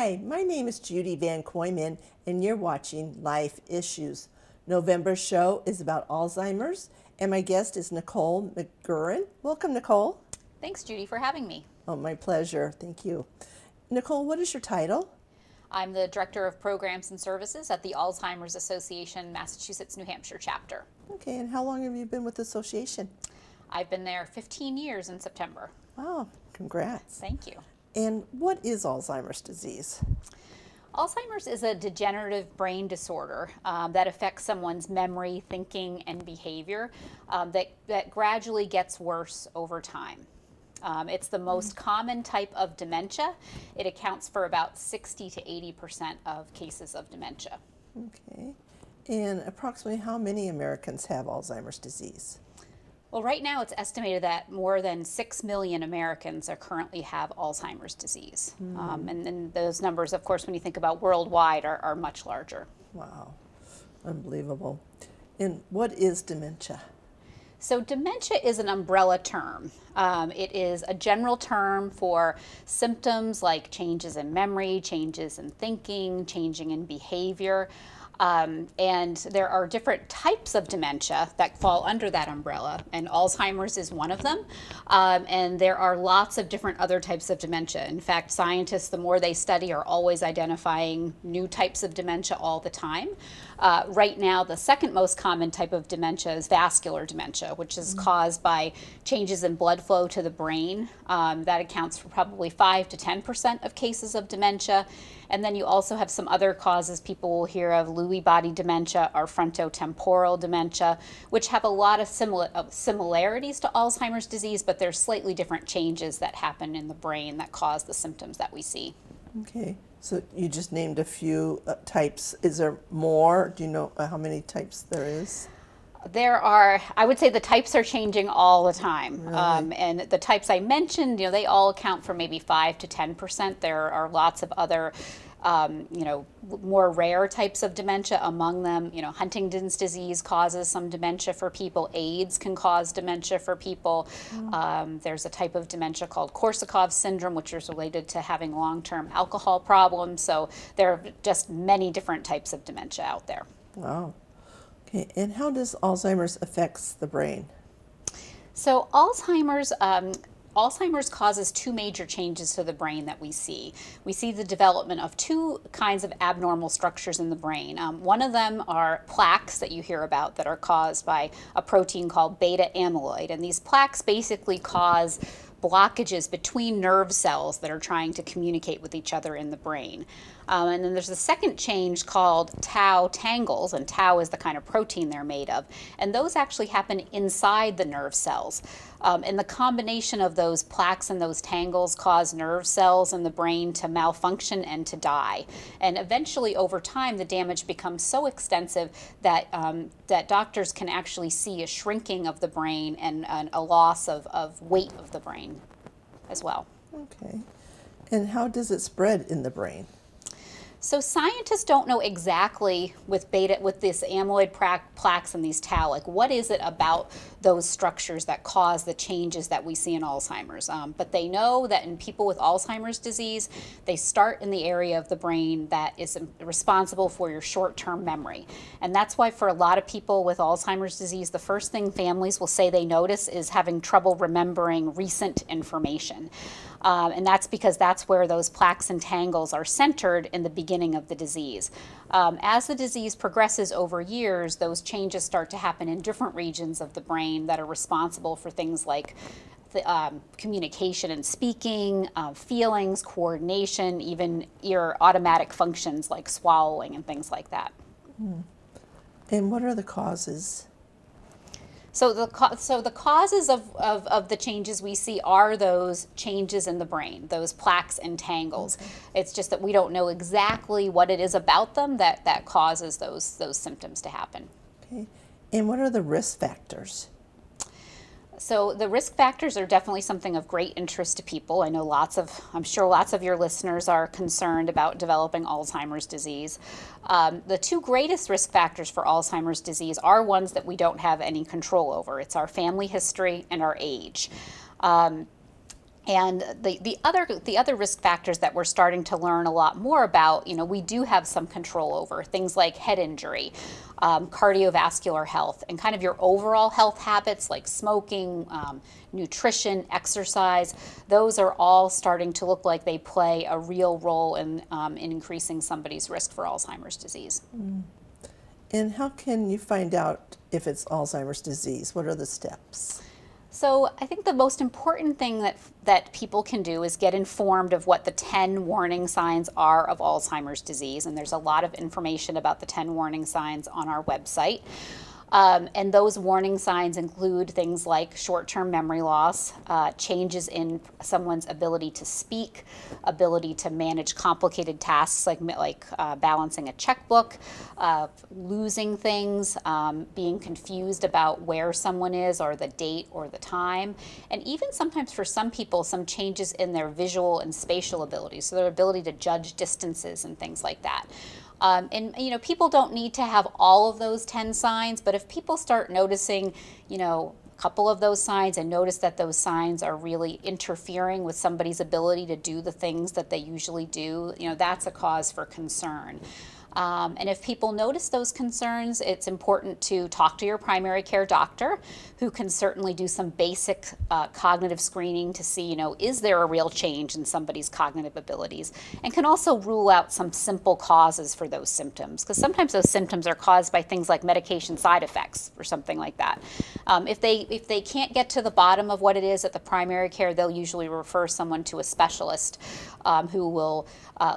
Hi, my name is Judie VanKooiman, and you're watching Life Issues. November's show is about Alzheimer's, and my guest is Nicole McGurran. Welcome, Nicole. Thanks, Judy, for having me. Oh, my pleasure. Thank you. Nicole, what is your title? I'm the Director of Programs and Services at the Alzheimer's Association Massachusetts, New Hampshire chapter. Okay, and how long have you been with the association? I've been there 15 years in September. Wow, congrats. Thank you. And what is Alzheimer's disease? Alzheimer's is a degenerative brain disorder that affects someone's memory, thinking, and behavior that gradually gets worse over time. It's the most common type of dementia. It accounts for about 60 to 80% of cases of dementia. Okay. And approximately how many Americans have Alzheimer's disease? Well, right now it's estimated that more than 6 million Americans currently have Alzheimer's disease. And then those numbers, of course, when you think about worldwide, are much larger. Wow, unbelievable. And what is dementia? So dementia is an umbrella term. It is a general term for symptoms like changes in memory, changes in thinking, changing in behavior. And there are different types of dementia that fall under that umbrella, and Alzheimer's is one of them. And there are lots of different other types of dementia. In fact, scientists, the more they study, are always identifying new types of dementia all the time. Right now, the second most common type of dementia is vascular dementia, which is caused by changes in blood flow to the brain. That accounts for probably 5 to 10% of cases of dementia. And then you also have some other causes people will hear of: Lewy body dementia or frontotemporal dementia, which have a lot of similarities to Alzheimer's disease, but there's slightly different changes that happen in the brain that cause the symptoms that we see. Okay, so you just named a few types. Is there more? Do you know how many types there is? There are, I would say the types are changing all the time. Really? And the types I mentioned, they all account for maybe 5 to 10%. There are lots of other, more rare types of dementia. Among them, Huntington's disease causes some dementia for people. AIDS can cause dementia for people. There's a type of dementia called Korsakoff syndrome, which is related to having long-term alcohol problems. So there are just many different types of dementia out there. Wow. Okay, and how does Alzheimer's affects the brain? So Alzheimer's causes two major changes to the brain that we see. We see the development of two kinds of abnormal structures in the brain. One of them are plaques that you hear about that are caused by a protein called beta amyloid. And these plaques basically cause blockages between nerve cells that are trying to communicate with each other in the brain. And then there's a second change called tau tangles, and tau is the kind of protein they're made of. And those actually happen inside the nerve cells. And the combination of those plaques and those tangles cause nerve cells in the brain to malfunction and to die. And eventually, over time, the damage becomes so extensive that that doctors can actually see a shrinking of the brain and a loss of weight of the brain as well. Okay. And how does it spread in the brain? So scientists don't know exactly with this amyloid plaques and these tau, like what is it about those structures that cause the changes that we see in Alzheimer's. But they know that in people with Alzheimer's disease, they start in the area of the brain that is responsible for your short-term memory. And that's why for a lot of people with Alzheimer's disease, the first thing families will say they notice is having trouble remembering recent information. And that's because that's where those plaques and tangles are centered in the beginning of the disease. As the disease progresses over years, those changes start to happen in different regions of the brain that are responsible for things like communication and speaking, feelings, coordination, even your automatic functions like swallowing and things like that. And what are the causes? So the causes of the changes we see are those changes in the brain, those plaques and tangles. Okay. It's just that we don't know exactly what it is about them that causes those symptoms to happen. Okay. And what are the risk factors? So the risk factors are definitely something of great interest to people. I'm sure lots of your listeners are concerned about developing Alzheimer's disease. The two greatest risk factors for Alzheimer's disease are ones that we don't have any control over. It's our family history and our age. And the other risk factors that we're starting to learn a lot more about, we do have some control over things like head injury, cardiovascular health, and kind of your overall health habits like smoking, nutrition, exercise. Those are all starting to look like they play a real role in increasing somebody's risk for Alzheimer's disease. And how can you find out if it's Alzheimer's disease? What are the steps? So I think the most important thing that people can do is get informed of what the 10 warning signs are of Alzheimer's disease. And there's a lot of information about the 10 warning signs on our website. And those warning signs include things like short-term memory loss, changes in someone's ability to speak, ability to manage complicated tasks like balancing a checkbook, losing things, being confused about where someone is or the date or the time, and even sometimes for some people, some changes in their visual and spatial abilities, so their ability to judge distances and things like that. And people don't need to have all of those 10 signs, but if people start noticing, a couple of those signs and notice that those signs are really interfering with somebody's ability to do the things that they usually do, that's a cause for concern. And if people notice those concerns, it's important to talk to your primary care doctor, who can certainly do some basic cognitive screening to see, is there a real change in somebody's cognitive abilities, and can also rule out some simple causes for those symptoms, because sometimes those symptoms are caused by things like medication side effects or something like that. If they can't get to the bottom of what it is at the primary care, they'll usually refer someone to a specialist who will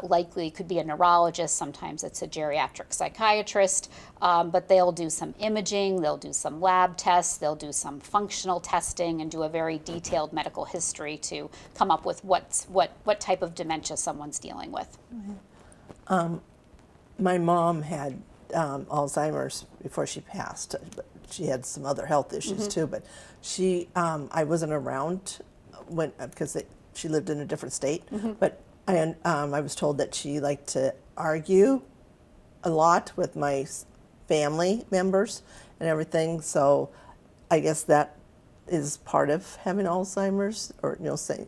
likely could be a neurologist, sometimes it's a geriatric psychiatrist, but they'll do some imaging, they'll do some lab tests, they'll do some functional testing, and do a very detailed medical history to come up with what type of dementia someone's dealing with. My mom had Alzheimer's before she passed, but she had some other health issues too. But I wasn't around because she lived in a different state. But I was told that she liked to argue a lot with my family members and everything. So I guess that is part of having Alzheimer's, or saying.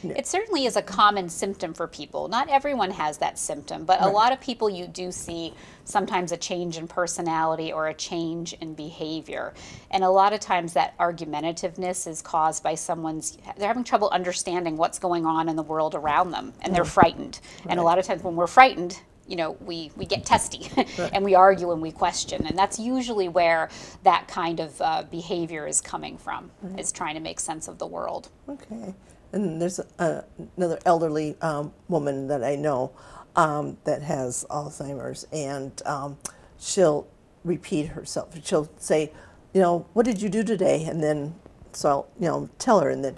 It certainly is a common symptom for people. Not everyone has that symptom, but a lot of people you do see sometimes a change in personality or a change in behavior. And a lot of times that argumentativeness is caused by they're having trouble understanding what's going on in the world around them, and they're frightened. And a lot of times when we're frightened, we get testy and we argue and we question. And that's usually where that kind of behavior is coming from, is trying to make sense of the world. Okay. And there's another elderly woman that I know that has Alzheimer's, and she'll repeat herself. She'll say, what did you do today? And then, so I'll, tell her, and then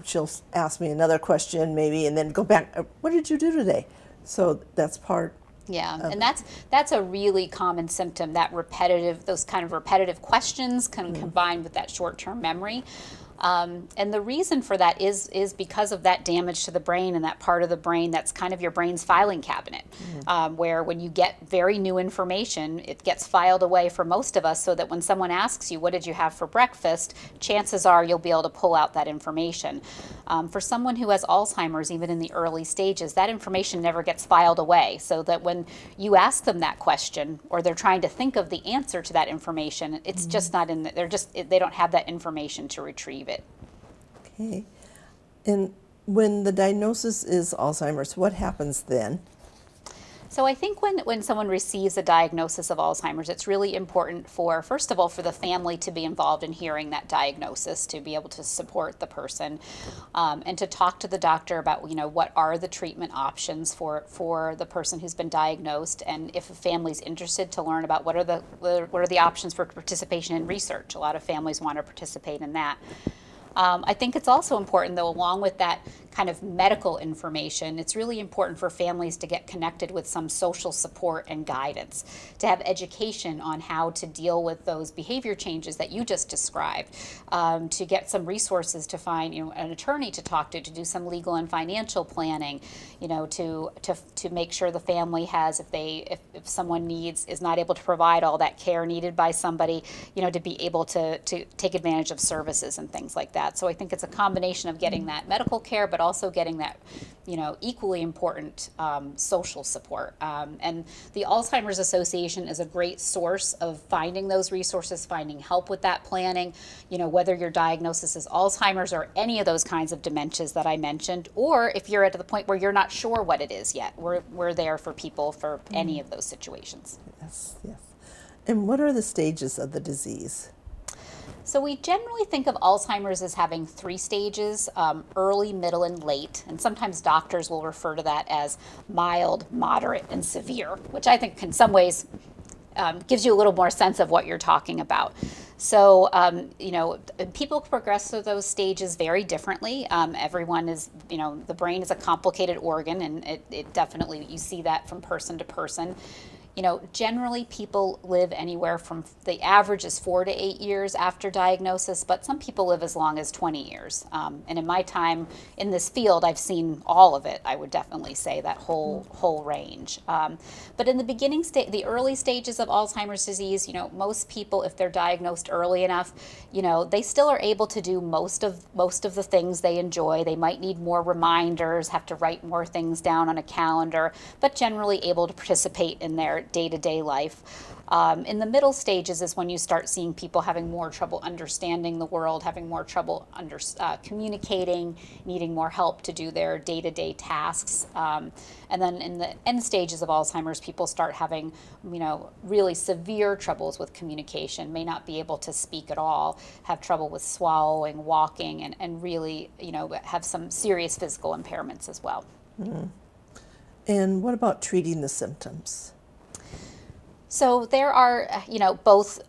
she'll ask me another question maybe, and then go back, what did you do today? So that's part. Yeah, and that's a really common symptom, those kind of repetitive questions combined with that short-term memory. And the reason for that is because of that damage to the brain, and that part of the brain that's kind of your brain's filing cabinet, where when you get very new information, it gets filed away for most of us, so that when someone asks you, what did you have for breakfast, chances are you'll be able to pull out that information. For someone who has Alzheimer's, even in the early stages, that information never gets filed away, so that when you ask them that question, or they're trying to think of the answer to that information, it's just not in they don't have that information to retrieve it. Okay. And when the diagnosis is Alzheimer's, what happens then? So I think when someone receives a diagnosis of Alzheimer's, it's really important first of all, for the family to be involved in hearing that diagnosis, to be able to support the person, and to talk to the doctor about, what are the treatment options for the person who's been diagnosed, and if a family's interested, to learn about what are the options for participation in research. A lot of families want to participate in that. I think it's also important, though, along with that kind of medical information, it's really important for families to get connected with some social support and guidance, to have education on how to deal with those behavior changes that you just described, to get some resources to find, an attorney to talk to do some legal and financial planning, to make sure the family has, if someone is not able to provide all that care needed by somebody, to be able to take advantage of services and things like that. So I think it's a combination of getting that medical care, but also getting that, equally important social support. And the Alzheimer's Association is a great source of finding those resources, finding help with that planning, whether your diagnosis is Alzheimer's or any of those kinds of dementias that I mentioned, or if you're at the point where you're not sure what it is yet, we're there for people for any of those situations. Yes, yes. And what are the stages of the disease? So we generally think of Alzheimer's as having 3 stages, early, middle, and late. And sometimes doctors will refer to that as mild, moderate, and severe, which I think in some ways gives you a little more sense of what you're talking about. So, people progress through those stages very differently. Everyone is, the brain is a complicated organ, and it definitely, you see that from person to person. Generally people live anywhere from, the average is 4 to 8 years after diagnosis, but some people live as long as 20 years. And in my time in this field, I've seen all of it. I would definitely say that whole range. But in the beginning the early stages of Alzheimer's disease, most people, if they're diagnosed early enough, they still are able to do most of the things they enjoy. They might need more reminders, have to write more things down on a calendar, but generally able to participate in their day-to-day life. In the middle stages is when you start seeing people having more trouble understanding the world, having more trouble communicating, needing more help to do their day-to-day tasks. And then in the end stages of Alzheimer's, people start having, really severe troubles with communication, may not be able to speak at all, have trouble with swallowing, walking, and really, have some serious physical impairments as well. Mm-hmm. And what about treating the symptoms? So there are, both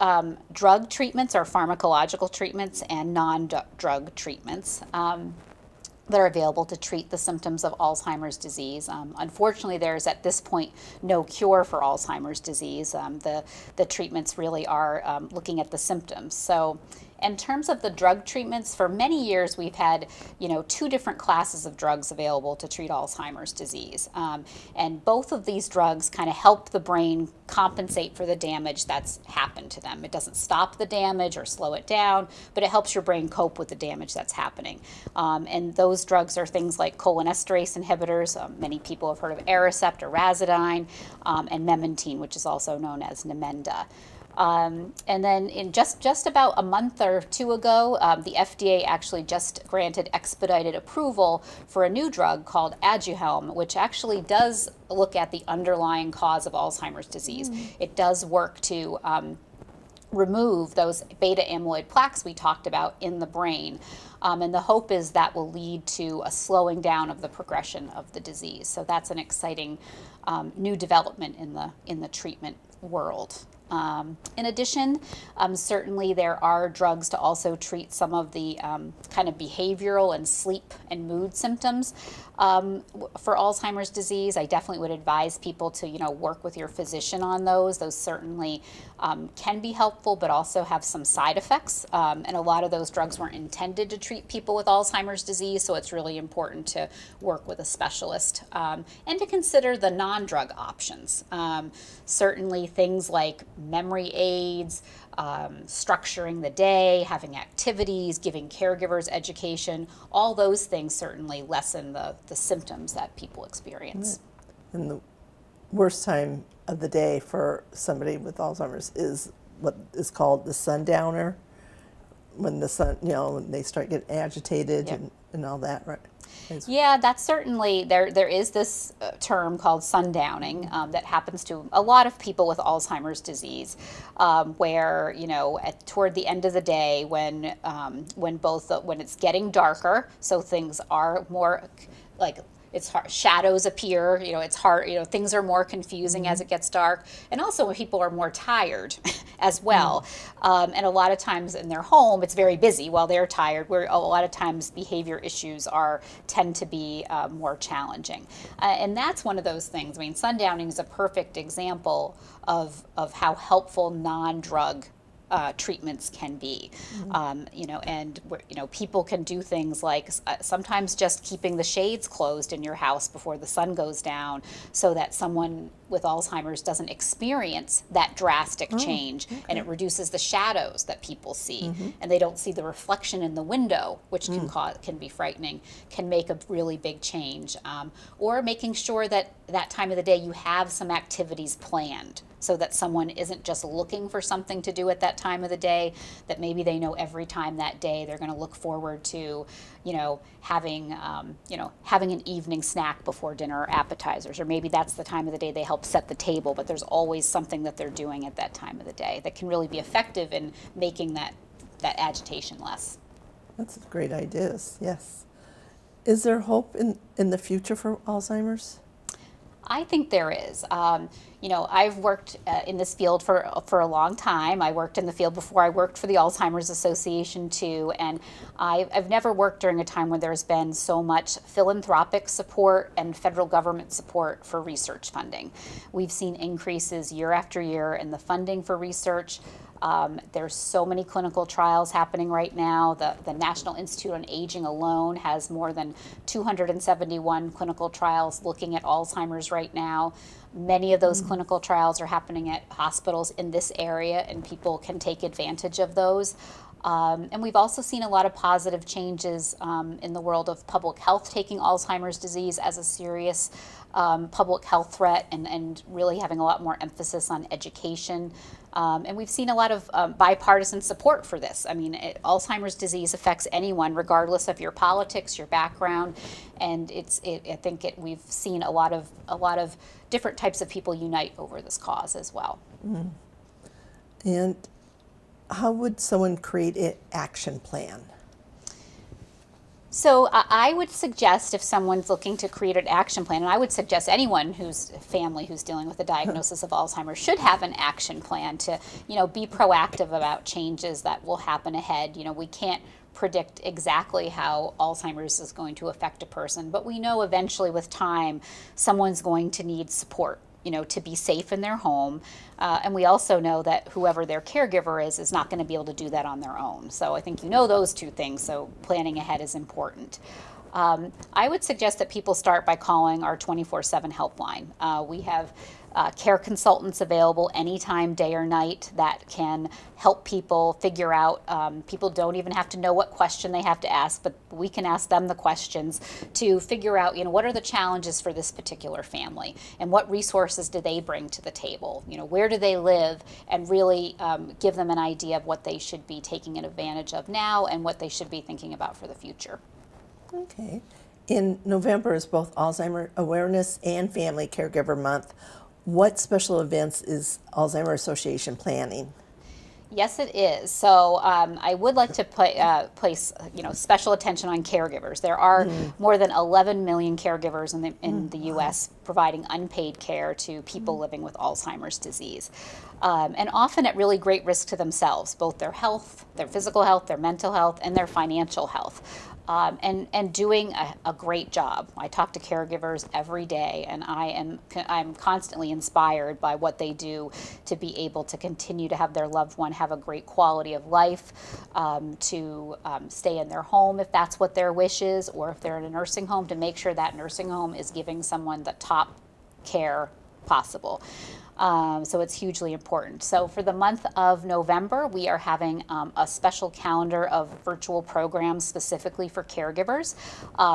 drug treatments or pharmacological treatments and non-drug treatments that are available to treat the symptoms of Alzheimer's disease. Unfortunately, there's at this point no cure for Alzheimer's disease. The treatments really are looking at the symptoms. So in terms of the drug treatments, for many years we've had, 2 different classes of drugs available to treat Alzheimer's disease. And both of these drugs kind of help the brain compensate for the damage that's happened to them. It doesn't stop the damage or slow it down, but it helps your brain cope with the damage that's happening. And those drugs are things like cholinesterase inhibitors. Many people have heard of Aricept or Razidine, and memantine, which is also known as Namenda. And then in just about a month or 2 ago, the FDA actually just granted expedited approval for a new drug called Aduhelm, which actually does look at the underlying cause of Alzheimer's disease. It does work to remove those beta amyloid plaques we talked about in the brain. And the hope is that will lead to a slowing down of the progression of the disease. So that's an exciting new development in the treatment world. In addition, certainly there are drugs to also treat some of the kind of behavioral and sleep and mood symptoms for Alzheimer's disease. I definitely would advise people to, work with your physician on those. Those certainly can be helpful, but also have some side effects. And a lot of those drugs weren't intended to treat people with Alzheimer's disease, so it's really important to work with a specialist and to consider the non-drug options. Certainly things like memory aids, structuring the day, having activities, giving caregivers education, all those things certainly lessen the symptoms that people experience. Right. And the worst time of the day for somebody with Alzheimer's is what is called the sundowner, when the sun, when they start getting agitated. Yep. and all that, right? Yeah, that's certainly, there is this term called sundowning that happens to a lot of people with Alzheimer's disease, where, toward the end of the day when it's getting darker, so things are more like, it's hard, shadows appear, it's hard, things are more confusing as it gets dark. And also when people are more tired as well. And a lot of times in their home, it's very busy while they're tired, where a lot of times behavior issues tend to be more challenging. And that's one of those things. I mean, sundowning is a perfect example of how helpful non-drug treatments can be. And people can do things like sometimes just keeping the shades closed in your house before the sun goes down, so that someone with Alzheimer's doesn't experience that drastic change, and it reduces the shadows that people see, and they don't see the reflection in the window, which can be frightening, can make a really big change. Or making sure that time of the day you have some activities planned, so that someone isn't just looking for something to do at that time of the day, that maybe they know every time that day they're going to look forward to, having an evening snack before dinner, or appetizers, or maybe that's the time of the day they help set the table, but there's always something that they're doing at that time of the day that can really be effective in making that agitation less. That's great ideas, yes. Is there hope in the future for Alzheimer's? I think there is. I've worked in this field for a long time. I worked in the field before I worked for the Alzheimer's Association too, and I've never worked during a time when there's been so much philanthropic support and federal government support for research funding. We've seen increases year after year in the funding for research. There's so many clinical trials happening right now. The National Institute on Aging alone has more than 271 clinical trials looking at Alzheimer's right now. Many of those clinical trials are happening at hospitals in this area, and people can take advantage of those. And we've also seen a lot of positive changes in the world of public health, taking Alzheimer's disease as a serious public health threat, and really having a lot more emphasis on education. And we've seen a lot of bipartisan support for this. I mean, Alzheimer's disease affects anyone, regardless of your politics, your background, and we've seen a lot of different types of people unite over this cause as well. And how would someone create an action plan? So I would suggest, if someone's looking to create an action plan, and I would suggest anyone who's dealing with a diagnosis of Alzheimer's should have an action plan to, be proactive about changes that will happen ahead. We can't predict exactly how Alzheimer's is going to affect a person, but we know eventually with time someone's going to need support, to be safe in their home. And we also know that whoever their caregiver is not going to be able to do that on their own. So I think those two things, so planning ahead is important. I would suggest that people start by calling our 24/7 helpline. We have care consultants available anytime, day or night, that can help people figure out. People don't even have to know what question they have to ask, but we can ask them the questions to figure out, what are the challenges for this particular family, and what resources do they bring to the table? Where do they live, and really give them an idea of what they should be taking advantage of now and what they should be thinking about for the future. Okay. In November is both Alzheimer Awareness and Family Caregiver Month. What special events is Alzheimer Association planning? Yes, it is. So I would like to place special attention on caregivers. There are more than 11 million caregivers in the U.S. providing unpaid care to people living with Alzheimer's disease, and often at really great risk to themselves, both their health, their physical health, their mental health, and their financial health. And doing a great job. I talk to caregivers every day, and I'm constantly inspired by what they do to be able to continue to have their loved one have a great quality of life, to stay in their home if that's what their wish is, or if they're in a nursing home, to make sure that nursing home is giving someone the top care possible. So it's hugely important. So for the month of November, we are having a special calendar of virtual programs specifically for caregivers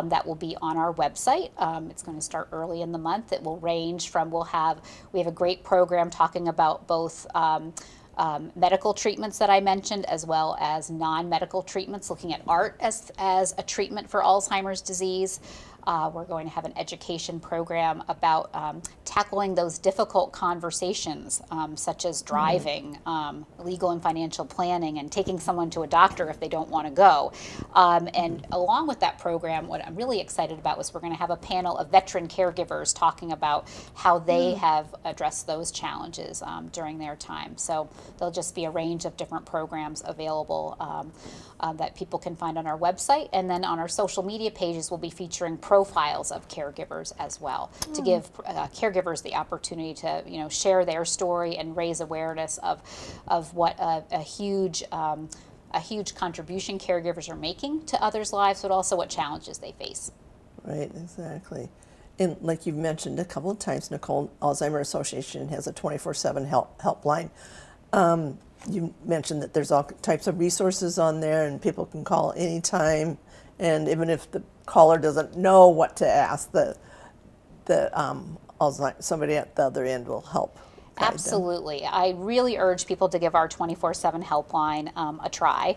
that will be on our website. It's going to start early in the month. It will range from, we have a great program talking about both medical treatments that I mentioned, as well as non-medical treatments, looking at art as a treatment for Alzheimer's disease. We're going to have an education program about tackling those difficult conversations, such as driving, legal and financial planning, and taking someone to a doctor if they don't want to go. And along with that program, what I'm really excited about was we're going to have a panel of veteran caregivers talking about how they have addressed those challenges during their time. So there'll just be a range of different programs available that people can find on our website, and then on our social media pages we'll be featuring profiles of caregivers as well, to give caregivers the opportunity to share their story and raise awareness of what a huge contribution caregivers are making to others' lives, but also what challenges they face. Right, exactly. And like you've mentioned a couple of times, Nicole, Alzheimer Association has a 24/7 helpline. You mentioned that there's all types of resources on there, and people can call anytime. And even if the caller doesn't know what to ask, somebody at the other end will help guide them. Absolutely. I really urge people to give our 24/7 helpline a try.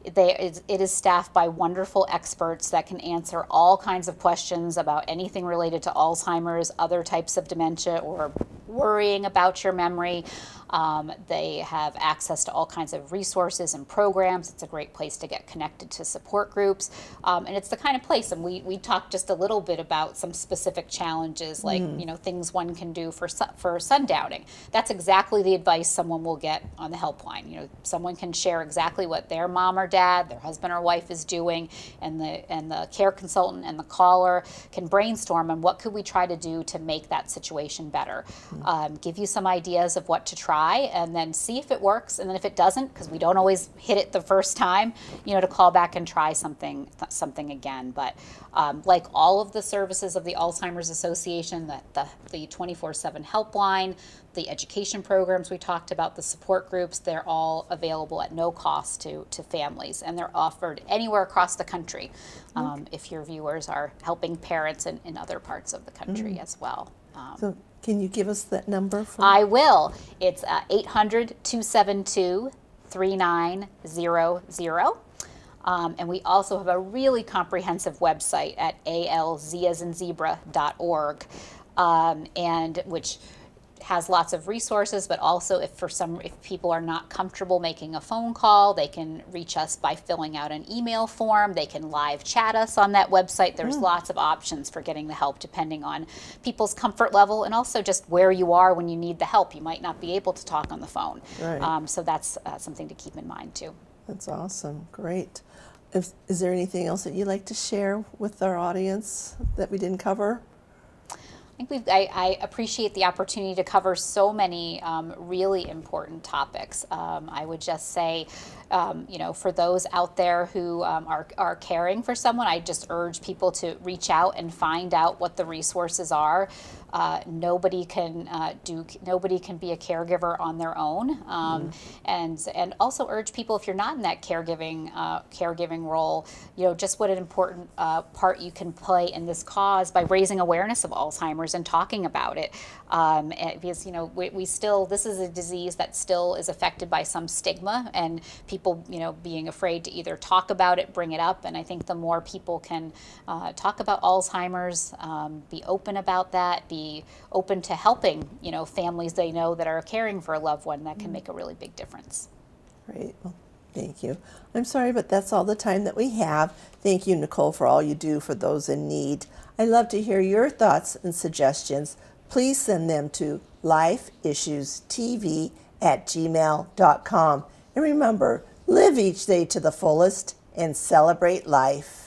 It is staffed by wonderful experts that can answer all kinds of questions about anything related to Alzheimer's, other types of dementia, or worrying about your memory. They have access to all kinds of resources and programs. It's a great place to get connected to support groups. And it's the kind of place, and we talked just a little bit about some specific challenges, like things one can do for sundowning. That's exactly the advice someone will get on the helpline. Someone can share exactly what their mom or dad, their husband or wife is doing, and the care consultant and the caller can brainstorm on what could we try to do to make that situation better. Give you some ideas of what to try, and then see if it works, and then if it doesn't, because we don't always hit it the first time, to call back and try something again. But like all of the services of the Alzheimer's Association, the 24/7 helpline, the education programs we talked about, the support groups, they're all available at no cost to families, and they're offered anywhere across the country, if your viewers are helping parents in other parts of the country as well. So can you give us that number? I will. It's 800-272-3900. And we also have a really comprehensive website at alzazenzebra.org, and which has lots of resources, but also if people are not comfortable making a phone call, they can reach us by filling out an email form. They can live chat us on that website. There's lots of options for getting the help depending on people's comfort level, and also just where you are when you need the help. You might not be able to talk on the phone. Right. So that's something to keep in mind too. That's awesome. Great. Is there anything else that you'd like to share with our audience that we didn't cover? I appreciate the opportunity to cover so many really important topics. I would just say, for those out there who are caring for someone, I just urge people to reach out and find out what the resources are. Nobody can be a caregiver on their own, and also urge people, if you're not in that caregiving role, just what an important part you can play in this cause by raising awareness of Alzheimer's and talking about it, because we still, this is a disease that still is affected by some stigma, and people being afraid to either talk about it, bring it up. And I think the more people can talk about Alzheimer's, be open about that, be open to helping families they know that are caring for a loved one, that can make a really big difference. Great. Well, thank you. I'm sorry, but that's all the time that we have. Thank you, Nicole, for all you do for those in need. I'd love to hear your thoughts and suggestions. Please send them to lifeissuestv@gmail.com. And remember, live each day to the fullest and celebrate life.